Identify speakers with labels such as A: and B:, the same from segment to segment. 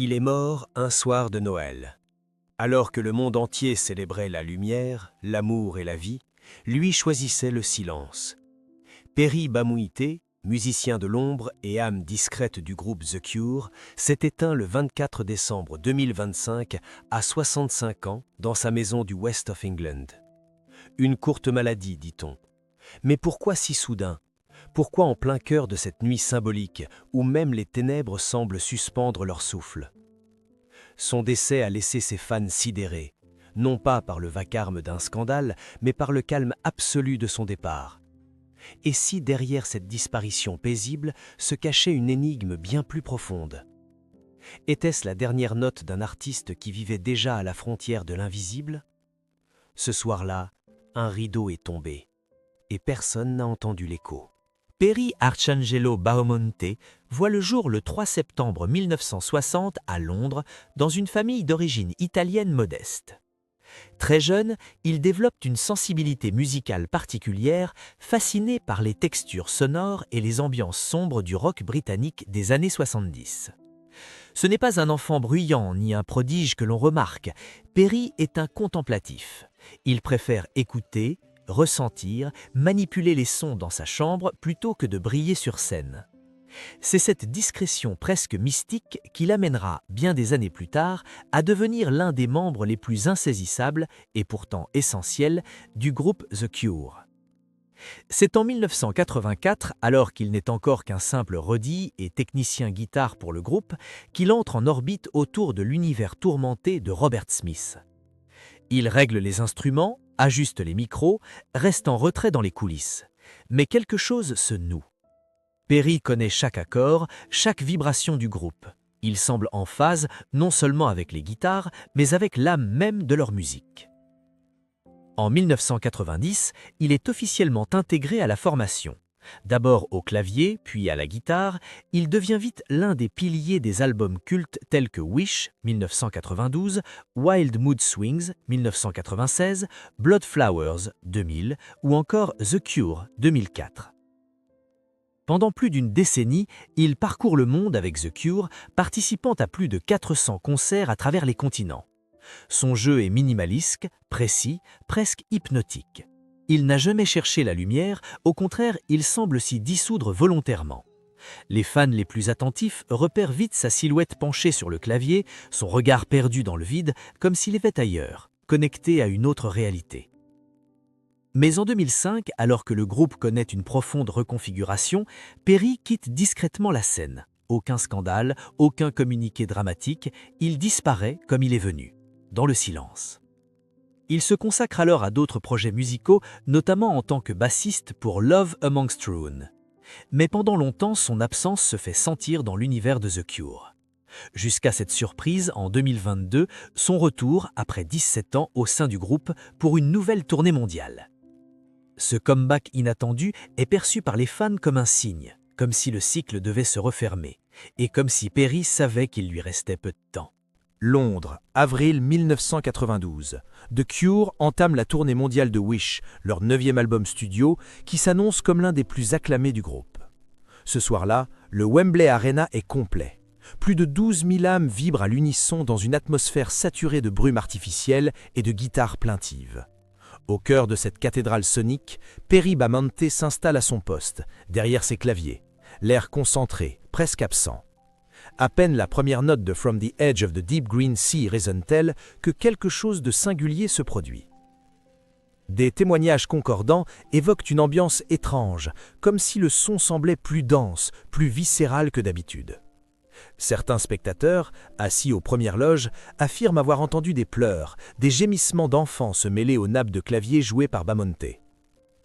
A: Il est mort un soir de Noël. Alors que le monde entier célébrait la lumière, l'amour et la vie, lui choisissait le silence. Perry Bamouité, musicien de l'ombre et âme discrète du groupe The Cure, s'est éteint le 24 décembre 2025 à 65 ans dans sa maison du West of England. Une courte maladie, dit-on. Mais pourquoi si soudain ? Pourquoi en plein cœur de cette nuit symbolique où même les ténèbres semblent suspendre leur souffle ? Son décès a laissé ses fans sidérés, non pas par le vacarme d'un scandale, mais par le calme absolu de son départ. Et si derrière cette disparition paisible se cachait une énigme bien plus profonde ? Était-ce la dernière note d'un artiste qui vivait déjà à la frontière de l'invisible ? Ce soir-là, un rideau est tombé, et personne n'a entendu l'écho.
B: Perry Arcangelo Baumonte voit le jour le 3 septembre 1960 à Londres dans une famille d'origine italienne modeste. Très jeune, il développe une sensibilité musicale particulière, fasciné par les textures sonores et les ambiances sombres du rock britannique des années 70. Ce n'est pas un enfant bruyant ni un prodige que l'on remarque, Perry est un contemplatif. Il préfère écouter, ressentir, manipuler les sons dans sa chambre plutôt que de briller sur scène. C'est cette discrétion presque mystique qui l'amènera, bien des années plus tard, à devenir l'un des membres les plus insaisissables, et pourtant essentiels, du groupe The Cure. C'est en 1984, alors qu'il n'est encore qu'un simple roadie et technicien guitare pour le groupe, qu'il entre en orbite autour de l'univers tourmenté de Robert Smith. Il règle les instruments, ajuste les micros, reste en retrait dans les coulisses. Mais quelque chose se noue. Perry connaît chaque accord, chaque vibration du groupe. Il semble en phase non seulement avec les guitares, mais avec l'âme même de leur musique. En 1990, il est officiellement intégré à la formation. D'abord au clavier, puis à la guitare, il devient vite l'un des piliers des albums cultes tels que Wish 1992, Wild Mood Swings 1996, Blood Flowers 2000 ou encore The Cure 2004. Pendant plus d'une décennie, il parcourt le monde avec The Cure, participant à plus de 400 concerts à travers les continents. Son jeu est minimaliste, précis, presque hypnotique. Il n'a jamais cherché la lumière, au contraire, il semble s'y dissoudre volontairement. Les fans les plus attentifs repèrent vite sa silhouette penchée sur le clavier, son regard perdu dans le vide, comme s'il était ailleurs, connecté à une autre réalité. Mais en 2005, alors que le groupe connaît une profonde reconfiguration, Perry quitte discrètement la scène. Aucun scandale, aucun communiqué dramatique, il disparaît comme il est venu, dans le silence. Il se consacre alors à d'autres projets musicaux, notamment en tant que bassiste pour Love Amongst Ruin. Mais pendant longtemps, son absence se fait sentir dans l'univers de The Cure. Jusqu'à cette surprise, en 2022, son retour, après 17 ans, au sein du groupe, pour une nouvelle tournée mondiale. Ce comeback inattendu est perçu par les fans comme un signe, comme si le cycle devait se refermer, et comme si Perry savait qu'il lui restait peu de temps.
C: Londres, avril 1992. The Cure entame la tournée mondiale de Wish, leur 9e album studio, qui s'annonce comme l'un des plus acclamés du groupe. Ce soir-là, le Wembley Arena est complet. Plus de 12 000 âmes vibrent à l'unisson dans une atmosphère saturée de brume artificielle et de guitares plaintives. Au cœur de cette cathédrale sonique, Perry Bamouité s'installe à son poste, derrière ses claviers, l'air concentré, presque absent. À peine la première note de From the Edge of the Deep Green Sea résonne-t-elle que quelque chose de singulier se produit. Des témoignages concordants évoquent une ambiance étrange, comme si le son semblait plus dense, plus viscéral que d'habitude. Certains spectateurs, assis aux premières loges, affirment avoir entendu des pleurs, des gémissements d'enfants se mêler aux nappes de clavier jouées par Bamouité.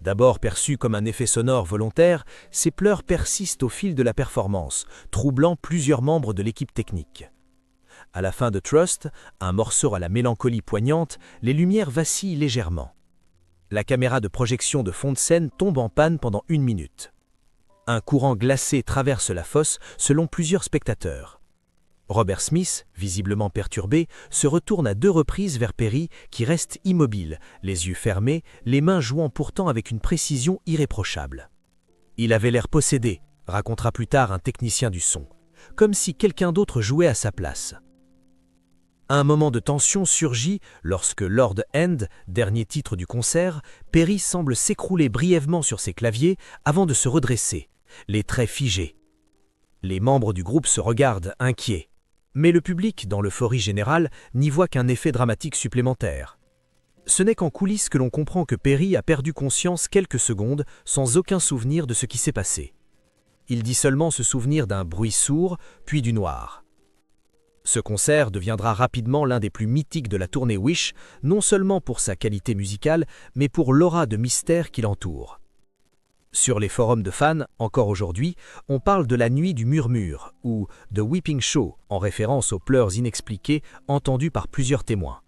C: D'abord perçus comme un effet sonore volontaire, ces pleurs persistent au fil de la performance, troublant plusieurs membres de l'équipe technique. À la fin de Trust, un morceau à la mélancolie poignante, les lumières vacillent légèrement. La caméra de projection de fond de scène tombe en panne pendant 1 minute. Un courant glacé traverse la fosse selon plusieurs spectateurs. Robert Smith, visiblement perturbé, se retourne à 2 reprises vers Perry qui reste immobile, les yeux fermés, les mains jouant pourtant avec une précision irréprochable. « Il avait l'air possédé », racontera plus tard un technicien du son, comme si quelqu'un d'autre jouait à sa place. Un moment de tension surgit lorsque Lord End, dernier titre du concert, Perry semble s'écrouler brièvement sur ses claviers avant de se redresser, les traits figés. Les membres du groupe se regardent inquiets. Mais le public, dans l'euphorie générale, n'y voit qu'un effet dramatique supplémentaire. Ce n'est qu'en coulisses que l'on comprend que Perry a perdu conscience quelques secondes sans aucun souvenir de ce qui s'est passé. Il dit seulement se souvenir d'un bruit sourd, puis du noir. Ce concert deviendra rapidement l'un des plus mythiques de la tournée Wish, non seulement pour sa qualité musicale, mais pour l'aura de mystère qui l'entoure. Sur les forums de fans, encore aujourd'hui, on parle de la nuit du murmure, ou The Weeping Show, en référence aux pleurs inexpliqués entendus par plusieurs témoins.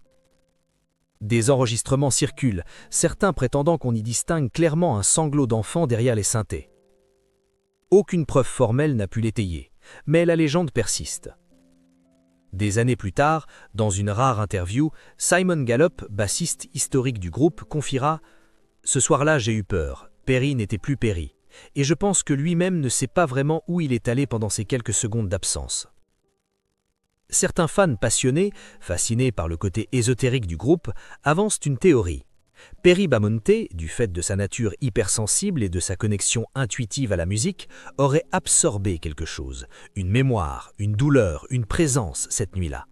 C: Des enregistrements circulent, certains prétendant qu'on y distingue clairement un sanglot d'enfant derrière les synthés. Aucune preuve formelle n'a pu l'étayer, mais la légende persiste. Des années plus tard, dans une rare interview, Simon Gallup, bassiste historique du groupe, confiera « Ce soir-là, j'ai eu peur. Perry n'était plus Perry, et je pense que lui-même ne sait pas vraiment où il est allé pendant ces quelques secondes d'absence. » Certains fans passionnés, fascinés par le côté ésotérique du groupe, avancent une théorie. Perry Bamonte, du fait de sa nature hypersensible et de sa connexion intuitive à la musique, aurait absorbé quelque chose, une mémoire, une douleur, une présence cette nuit-là.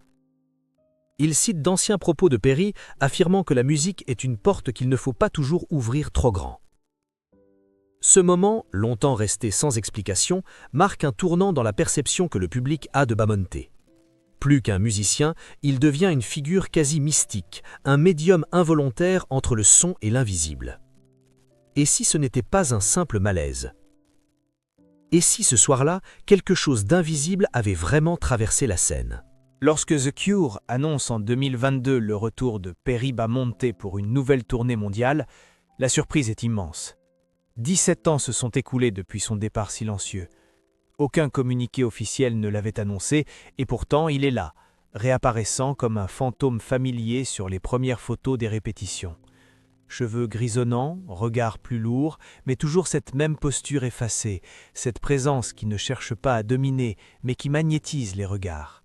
C: Il cite d'anciens propos de Perry affirmant que la musique est une porte qu'il ne faut pas toujours ouvrir trop grand. Ce moment, longtemps resté sans explication, marque un tournant dans la perception que le public a de Bamonte. Plus qu'un musicien, il devient une figure quasi mystique, un médium involontaire entre le son et l'invisible. Et si ce n'était pas un simple malaise? Et si ce soir-là, quelque chose d'invisible avait vraiment traversé la scène?
D: Lorsque The Cure annonce en 2022 le retour de Perry Bamonte pour une nouvelle tournée mondiale, la surprise est immense. 17 ans se sont écoulés depuis son départ silencieux. Aucun communiqué officiel ne l'avait annoncé, et pourtant il est là, réapparaissant comme un fantôme familier sur les premières photos des répétitions. Cheveux grisonnants, regard plus lourd, mais toujours cette même posture effacée, cette présence qui ne cherche pas à dominer, mais qui magnétise les regards.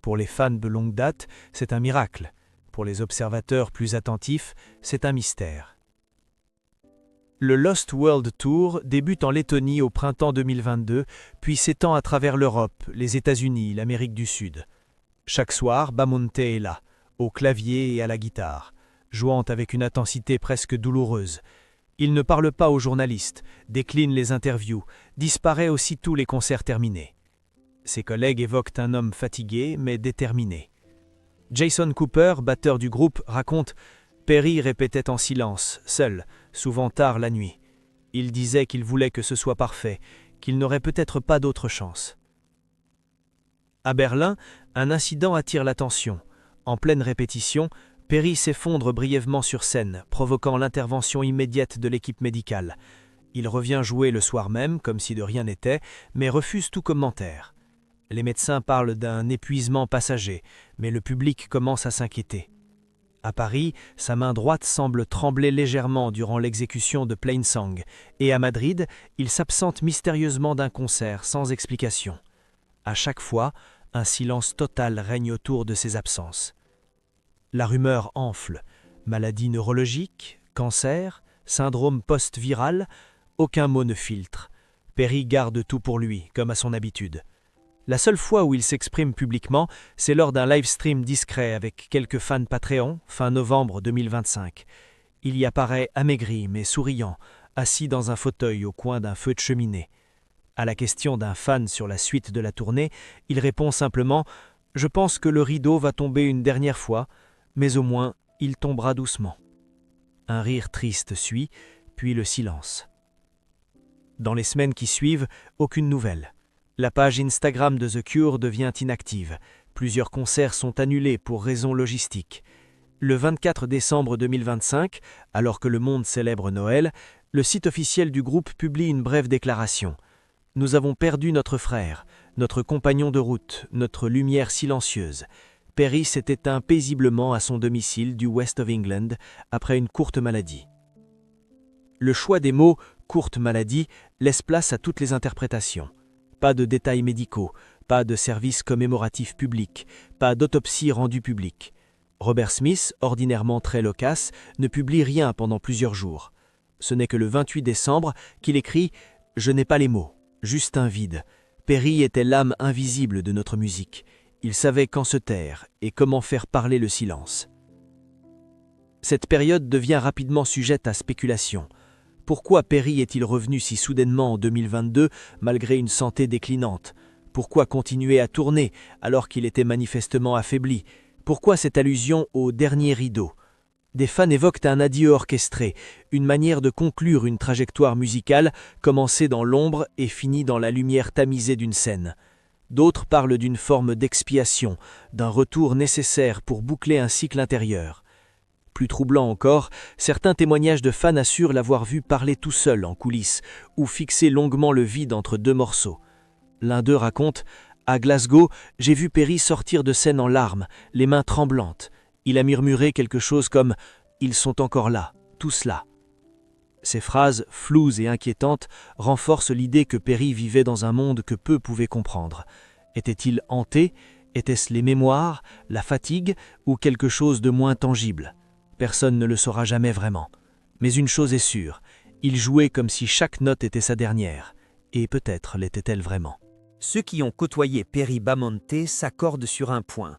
D: Pour les fans de longue date, c'est un miracle. Pour les observateurs plus attentifs, c'est un mystère. Le Lost World Tour débute en Lettonie au printemps 2022, puis s'étend à travers l'Europe, les États-Unis, l'Amérique du Sud. Chaque soir, Bamonte est là, au clavier et à la guitare, jouant avec une intensité presque douloureuse. Il ne parle pas aux journalistes, décline les interviews, disparaît aussitôt les concerts terminés. Ses collègues évoquent un homme fatigué mais déterminé. Jason Cooper, batteur du groupe, raconte « Perry répétait en silence, seul, souvent tard la nuit. Il disait qu'il voulait que ce soit parfait, qu'il n'aurait peut-être pas d'autre chance. » À Berlin, un incident attire l'attention. En pleine répétition, Perry s'effondre brièvement sur scène, provoquant l'intervention immédiate de l'équipe médicale. Il revient jouer le soir même, comme si de rien n'était, mais refuse tout commentaire. Les médecins parlent d'un épuisement passager, mais le public commence à s'inquiéter. À Paris, sa main droite semble trembler légèrement durant l'exécution de Plainsong, et à Madrid, il s'absente mystérieusement d'un concert sans explication. À chaque fois, un silence total règne autour de ses absences. La rumeur enfle. Maladie neurologique, cancer, syndrome post-viral, aucun mot ne filtre. Perry garde tout pour lui, comme à son habitude. La seule fois où il s'exprime publiquement, c'est lors d'un live stream discret avec quelques fans Patreon, fin novembre 2025. Il y apparaît amaigri mais souriant, assis dans un fauteuil au coin d'un feu de cheminée. À la question d'un fan sur la suite de la tournée, il répond simplement « Je pense que le rideau va tomber une dernière fois, mais au moins il tombera doucement. » Un rire triste suit, puis le silence. Dans les semaines qui suivent, aucune nouvelle. La page Instagram de The Cure devient inactive. Plusieurs concerts sont annulés pour raisons logistiques. Le 24 décembre 2025, alors que le monde célèbre Noël, le site officiel du groupe publie une brève déclaration. « Nous avons perdu notre frère, notre compagnon de route, notre lumière silencieuse. Perry s'est éteint paisiblement à son domicile du West of England après une courte maladie. » Le choix des mots « courte maladie » laisse place à toutes les interprétations. Pas de détails médicaux, pas de service commémoratif public, pas d'autopsie rendue publique. Robert Smith, ordinairement très loquace, ne publie rien pendant plusieurs jours. Ce n'est que le 28 décembre qu'il écrit « Je n'ai pas les mots, juste un vide. Perry était l'âme invisible de notre musique. Il savait quand se taire et comment faire parler le silence. » Cette période devient rapidement sujette à spéculation. Pourquoi Perry est-il revenu si soudainement en 2022 malgré une santé déclinante? Pourquoi continuer à tourner alors qu'il était manifestement affaibli? Pourquoi cette allusion au dernier rideau? Des fans évoquent un adieu orchestré, une manière de conclure une trajectoire musicale commencée dans l'ombre et finie dans la lumière tamisée d'une scène. D'autres parlent d'une forme d'expiation, d'un retour nécessaire pour boucler un cycle intérieur. Plus troublant encore, certains témoignages de fans assurent l'avoir vu parler tout seul en coulisses ou fixer longuement le vide entre deux morceaux. L'un d'eux raconte « À Glasgow, j'ai vu Perry sortir de scène en larmes, les mains tremblantes. Il a murmuré quelque chose comme « Ils sont encore là, tous là ». Ces phrases, floues et inquiétantes, renforcent l'idée que Perry vivait dans un monde que peu pouvaient comprendre. Était-il hanté? Était-ce les mémoires, la fatigue ou quelque chose de moins tangible? Personne ne le saura jamais vraiment. Mais une chose est sûre, il jouait comme si chaque note était sa dernière. Et peut-être l'était-elle vraiment.
B: Ceux qui ont côtoyé Perry Bamonte s'accordent sur un point.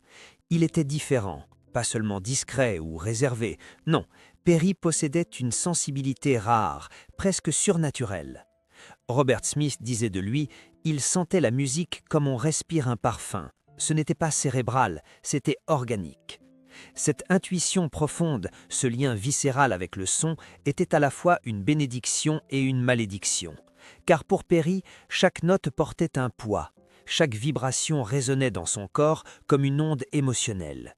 B: Il était différent, pas seulement discret ou réservé. Non, Perry possédait une sensibilité rare, presque surnaturelle. Robert Smith disait de lui « Il sentait la musique comme on respire un parfum. Ce n'était pas cérébral, c'était organique. » Cette intuition profonde, ce lien viscéral avec le son, était à la fois une bénédiction et une malédiction. Car pour Perry, chaque note portait un poids, chaque vibration résonnait dans son corps comme une onde émotionnelle.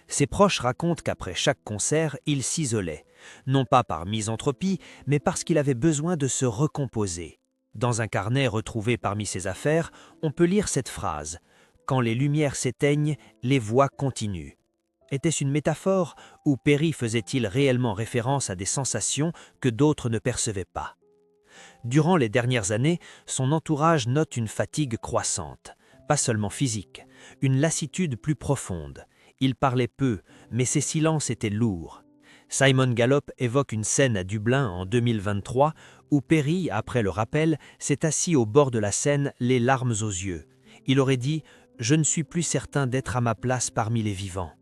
B: Ses proches racontent qu'après chaque concert, il s'isolait, non pas par misanthropie, mais parce qu'il avait besoin de se recomposer. Dans un carnet retrouvé parmi ses affaires, on peut lire cette phrase « Quand les lumières s'éteignent, les voix continuent ». Était-ce une métaphore ou Perry faisait-il réellement référence à des sensations que d'autres ne percevaient pas? Durant les dernières années, son entourage note une fatigue croissante, pas seulement physique, une lassitude plus profonde. Il parlait peu, mais ses silences étaient lourds. Simon Gallup évoque une scène à Dublin en 2023 où Perry, après le rappel, s'est assis au bord de la scène, les larmes aux yeux. Il aurait dit « Je ne suis plus certain d'être à ma place parmi les vivants ».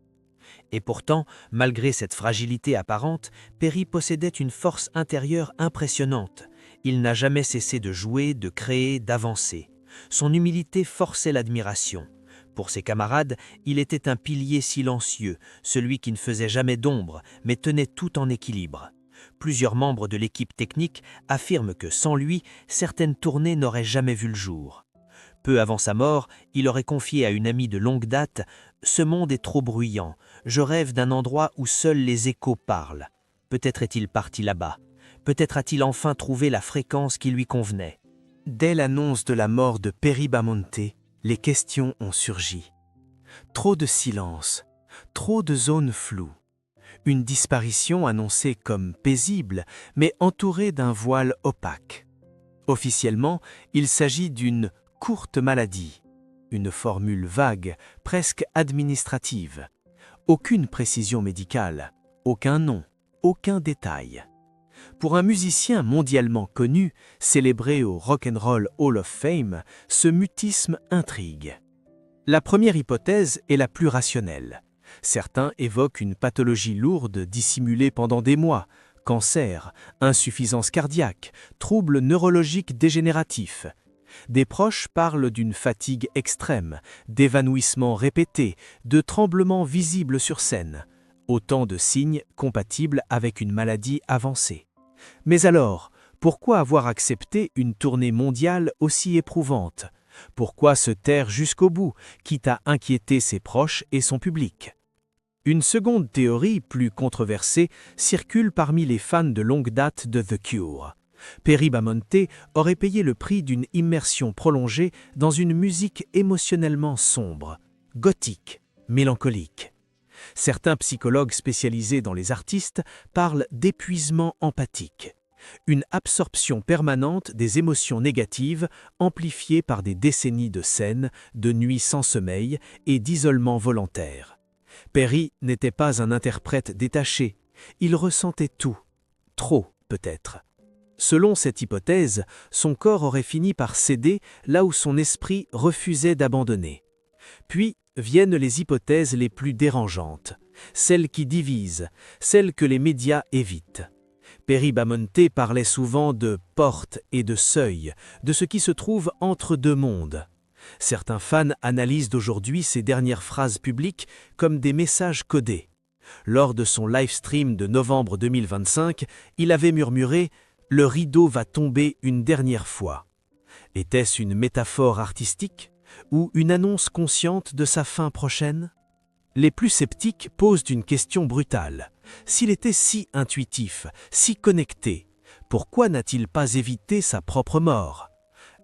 B: Et pourtant, malgré cette fragilité apparente, Perry possédait une force intérieure impressionnante. Il n'a jamais cessé de jouer, de créer, d'avancer. Son humilité forçait l'admiration. Pour ses camarades, il était un pilier silencieux, celui qui ne faisait jamais d'ombre, mais tenait tout en équilibre. Plusieurs membres de l'équipe technique affirment que sans lui, certaines tournées n'auraient jamais vu le jour. Peu avant sa mort, il aurait confié à une amie de longue date « Ce monde est trop bruyant. Je rêve d'un endroit où seuls les échos parlent. Peut-être est-il parti là-bas. Peut-être a-t-il enfin trouvé la fréquence qui lui convenait. »
A: Dès l'annonce de la mort de Perry Bamonte, les questions ont surgi. Trop de silence, trop de zones floues. Une disparition annoncée comme paisible, mais entourée d'un voile opaque. Officiellement, il s'agit d'une courte maladie, une formule vague, presque administrative. Aucune précision médicale, aucun nom, aucun détail. Pour un musicien mondialement connu, célébré au Rock and Roll Hall of Fame, ce mutisme intrigue. La première hypothèse est la plus rationnelle. Certains évoquent une pathologie lourde dissimulée pendant des mois, cancer, insuffisance cardiaque, troubles neurologiques dégénératifs. Des proches parlent d'une fatigue extrême, d'évanouissements répétés, de tremblements visibles sur scène. Autant de signes compatibles avec une maladie avancée. Mais alors, pourquoi avoir accepté une tournée mondiale aussi éprouvante? Pourquoi se taire jusqu'au bout, quitte à inquiéter ses proches et son public? Une seconde théorie, plus controversée, circule parmi les fans de longue date de The Cure. Perry Bamonte aurait payé le prix d'une immersion prolongée dans une musique émotionnellement sombre, gothique, mélancolique. Certains psychologues spécialisés dans les artistes parlent d'épuisement empathique. Une absorption permanente des émotions négatives amplifiée par des décennies de scènes, de nuits sans sommeil et d'isolement volontaire. Perry n'était pas un interprète détaché, il ressentait tout. Trop, peut-être. Selon cette hypothèse, son corps aurait fini par céder là où son esprit refusait d'abandonner. Puis viennent les hypothèses les plus dérangeantes, celles qui divisent, celles que les médias évitent. Perry Bamonte parlait souvent de porte et de seuil, de ce qui se trouve entre deux mondes. Certains fans analysent d'aujourd'hui ces dernières phrases publiques comme des messages codés. Lors de son live stream de novembre 2025, il avait murmuré « Le rideau va tomber une dernière fois ». Était-ce une métaphore artistique ou une annonce consciente de sa fin prochaine? Les plus sceptiques posent une question brutale. S'il était si intuitif, si connecté, pourquoi n'a-t-il pas évité sa propre mort?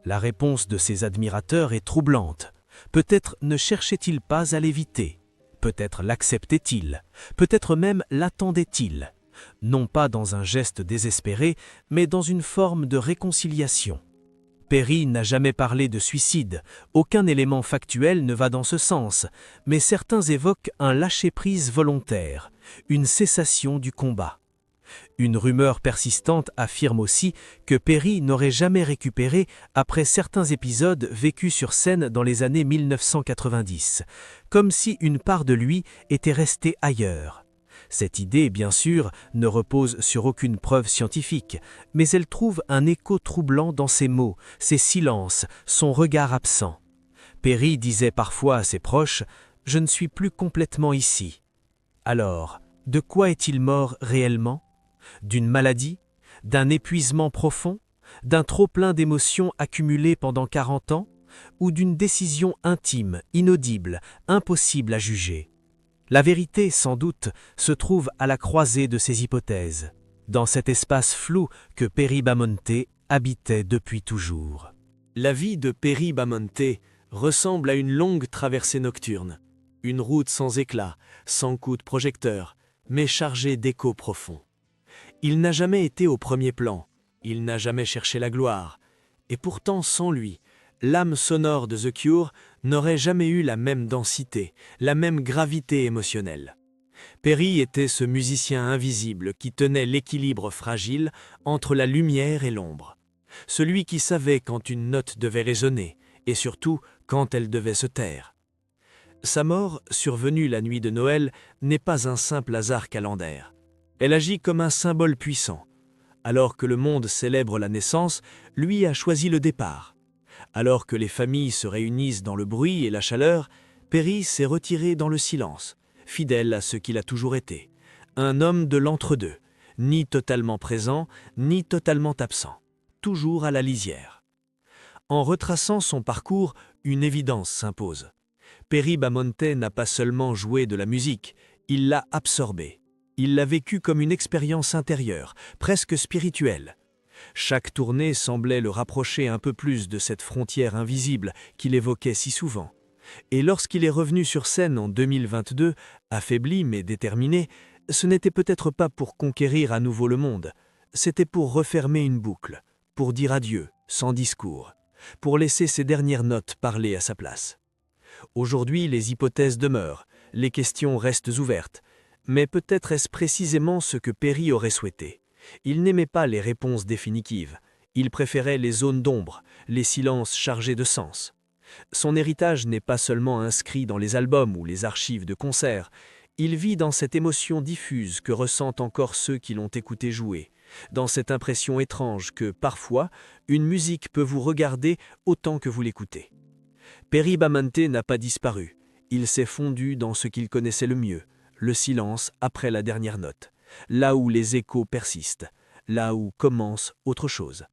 A: La réponse de ses admirateurs est troublante. Peut-être ne cherchait-il pas à l'éviter. Peut-être l'acceptait-il. Peut-être même l'attendait-il. Non pas dans un geste désespéré, mais dans une forme de réconciliation. Perry n'a jamais parlé de suicide, aucun élément factuel ne va dans ce sens, mais certains évoquent un lâcher-prise volontaire, une cessation du combat. Une rumeur persistante affirme aussi que Perry n'aurait jamais récupéré après certains épisodes vécus sur scène dans les années 1990, comme si une part de lui était restée ailleurs. Cette idée, bien sûr, ne repose sur aucune preuve scientifique, mais elle trouve un écho troublant dans ses mots, ses silences, son regard absent. Perry disait parfois à ses proches « Je ne suis plus complètement ici ». Alors, de quoi est-il mort réellement? D'une maladie? D'un épuisement profond? D'un trop-plein d'émotions accumulées pendant 40 ans? Ou d'une décision intime, inaudible, impossible à juger? La vérité, sans doute, se trouve à la croisée de ces hypothèses, dans cet espace flou que Perry Bamonte habitait depuis toujours.
E: La vie de Perry Bamonte ressemble à une longue traversée nocturne, une route sans éclat, sans coup de projecteur, mais chargée d'échos profonds. Il n'a jamais été au premier plan, il n'a jamais cherché la gloire, et pourtant sans lui, l'âme sonore de The Cure n'aurait jamais eu la même densité, la même gravité émotionnelle. Perry était ce musicien invisible qui tenait l'équilibre fragile entre la lumière et l'ombre. Celui qui savait quand une note devait résonner, et surtout quand elle devait se taire. Sa mort, survenue la nuit de Noël, n'est pas un simple hasard calendaire. Elle agit comme un symbole puissant. Alors que le monde célèbre la naissance, lui a choisi le départ. Alors que les familles se réunissent dans le bruit et la chaleur, Perry s'est retiré dans le silence, fidèle à ce qu'il a toujours été, un homme de l'entre-deux, ni totalement présent, ni totalement absent, toujours à la lisière. En retraçant son parcours, une évidence s'impose. Perry Bamonte n'a pas seulement joué de la musique, il l'a absorbée. Il l'a vécue comme une expérience intérieure, presque spirituelle. Chaque tournée semblait le rapprocher un peu plus de cette frontière invisible qu'il évoquait si souvent. Et lorsqu'il est revenu sur scène en 2022, affaibli mais déterminé, ce n'était peut-être pas pour conquérir à nouveau le monde, c'était pour refermer une boucle, pour dire adieu, sans discours, pour laisser ses dernières notes parler à sa place. Aujourd'hui, les hypothèses demeurent, les questions restent ouvertes, mais peut-être est-ce précisément ce que Perry aurait souhaité. Il n'aimait pas les réponses définitives, il préférait les zones d'ombre, les silences chargés de sens. Son héritage n'est pas seulement inscrit dans les albums ou les archives de concerts, il vit dans cette émotion diffuse que ressentent encore ceux qui l'ont écouté jouer, dans cette impression étrange que, parfois, une musique peut vous regarder autant que vous l'écoutez. Perry Bamonte n'a pas disparu, il s'est fondu dans ce qu'il connaissait le mieux, le silence après la dernière note, là où les échos persistent, là où commence autre chose.